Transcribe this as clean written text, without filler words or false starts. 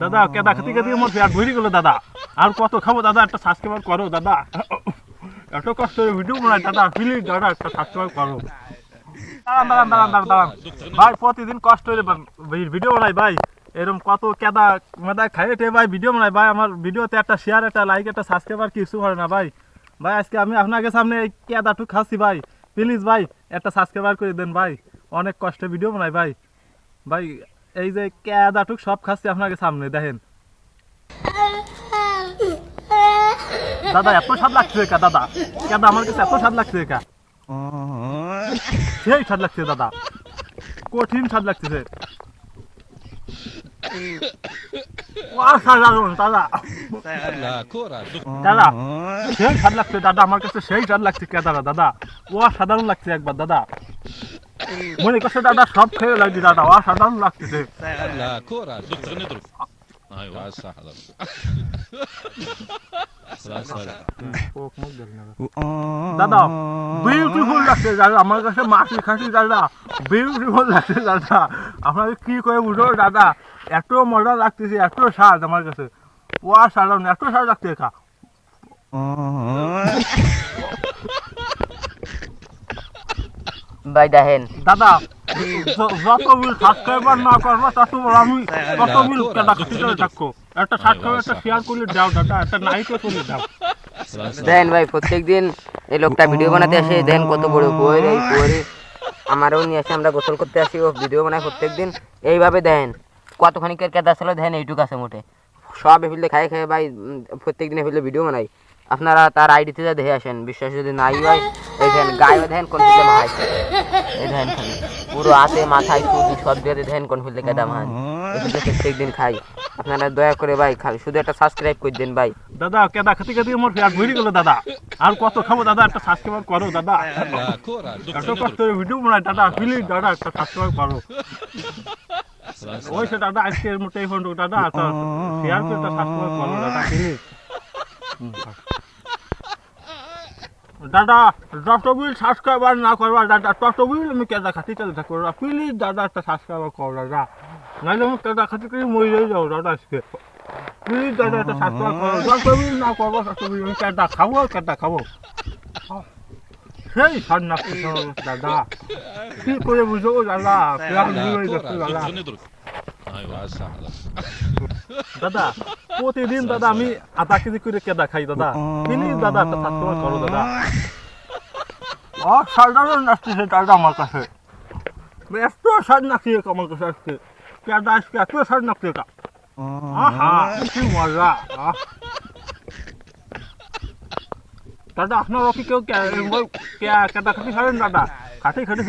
দাদা কেদা খেতে খেতে আমার পেট ভরে গেল দাদা, আর কত খাবো দাদা, একটা সাবস্ক্রাইব করো দাদা, এত কষ্ট করে ভিডিও বানাই দাদা, প্লিজ দাদা একটা সাবস্ক্রাইব করো। দাঁড়ান ভাই, প্রতিদিন কষ্ট করে ভিডিও বানাই ভাই, এরকম কত কেদা মেদা খাইয়ে ভাই ভিডিও বানাই ভাই, আমার ভিডিওতে একটা শেয়ার একটা লাইক একটা সাবস্ক্রাইব আর কিছু হয় না ভাই। ভাই আজকে আমি আপনাকে সামনে এই কেদাটুক খাচ্ছি ভাই, প্লিজ ভাই একটা সাবস্ক্রাইব করে দেন ভাই, অনেক কষ্টে ভিডিও বানাই ভাই। ভাই এই যে কেদাটুক সব খাচ্ছি আপনাকে সামনে দেখেন দাদা, এত স্বাদ লাগছে কা দাদা, কেদা আমার কাছে এত স্বাদ লাগছে কা, সেই স্বাদ লাগছে দাদা, কঠিন স্বাদ লাগছে দাদা, দাদা সেই স্বাদ লাগছে দাদা, আমার কাছে সেই স্বাদ লাগছে কেদারা দাদা, অসাধারণ লাগছে একবার দাদা, মনে করছে দাদা সব খেয়ে লাগছে দাদা, অসাধারণ লাগতেছে দাদা, বিউটিফুল লাগছে দাদা, আমার কাছে মাছি খাসি দাদা, বিউটিফুল লাগছে দাদা, আপনাকে কি করে বুঝো দাদা, এত মজা লাগতেছে, এত স্বাদ আমার কাছে, অসাধারণ এত স্বাদ লাগছে খা। ভাই দেখেন দাদা যত বিল সাবস্ক্রাইবার না করবো তত আমি তত বিল কেদা খেতে থাকবো, একটা সাবস্ক্রাইব একটা শেয়ার করলে দাও দাদা, একটা নাইটও করে দাও। দেখেন ভাই, প্রত্যেকদিন এই লোকটা ভিডিও বানাতে আসে, দেখেন কত বড় কুয়োর, এই কুয়োরে আমারও নিয়ে আসে, আমরা গোসল করতে আসি, ও ভিডিও বানায় প্রত্যেকদিন এইভাবে। দেখেন কতখানি কেদা ছিল, দেখেন এইটুকু আছে মোটে, সব এফিলতে খাই খাই ভাই প্রত্যেকদিন এফিলতে ভিডিও বানাই, আপনারা তার আইডিতে যা দেখে আসেন, বিশ্বাস যদি নাই হয় এই দেখেন গায়ে দেখেন কোন ফিল্ডে মাহাইছে, এই দেখেন খালি পুরো হাতে মাথায় শুধু সব দিয়ে দেখেন কোন ফিল্ডে কেদা মাহান, এফিলতে প্রত্যেকদিন খাই, আপনারা দয়া করে ভাই খালি শুধু একটা সাবস্ক্রাইব করে দেন ভাই। দাদা কেদা খেতে খেতে আমার পেট ভরে গেল দাদা, আর কত খাবো দাদা, একটা সাবস্ক্রাইব করো দাদা, এত কষ্ট করে ভিডিও বানাই দাদা, প্লিজ দাদা একটা সাবস্ক্রাইব করো। ওই সে দাদা আজকের মতো এই ফোন দাদা, শেয়ার করে একটা সাবস্ক্রাইব করো দাদা প্লিজ। দাদা যত বিল সাবস্ক্রাইবার না করবা দাদা, তত বিল আমি কেদা খাতি চলে থাকবো দাদা, প্লিজ দাদা একটা সাবস্ক্রাইবার করো দাদা, নাহলে আমি কেদা খাতি করে মরে যাও দাদা আজকে, প্লিজ দাদা একটা সাবস্ক্রাইব করো, যত বিল না করবো তত বিল আমি কেদা খাবো, সেই স্বাদ লাগছে দাদা, কি করে বুঝো দাদা, দাদা দাদা প্রতিদিন দাদা আমি আধা কেজি করে কেদা খাই দাদা, প্লিজ দাদা একটা সাবস্ক্রাইব করো দাদা, অসাধারণ লাগতেছে দাদা আমার কাছে, এত স্বাদ লাগছে আমার কাছে আজকে কেদা, আজকে এত স্বাদ লাগছে কা, আহা কি মজা। দাদা আপনারা কি কেউ কেদা খাতি খাবেন দাদা, খাতি খাতি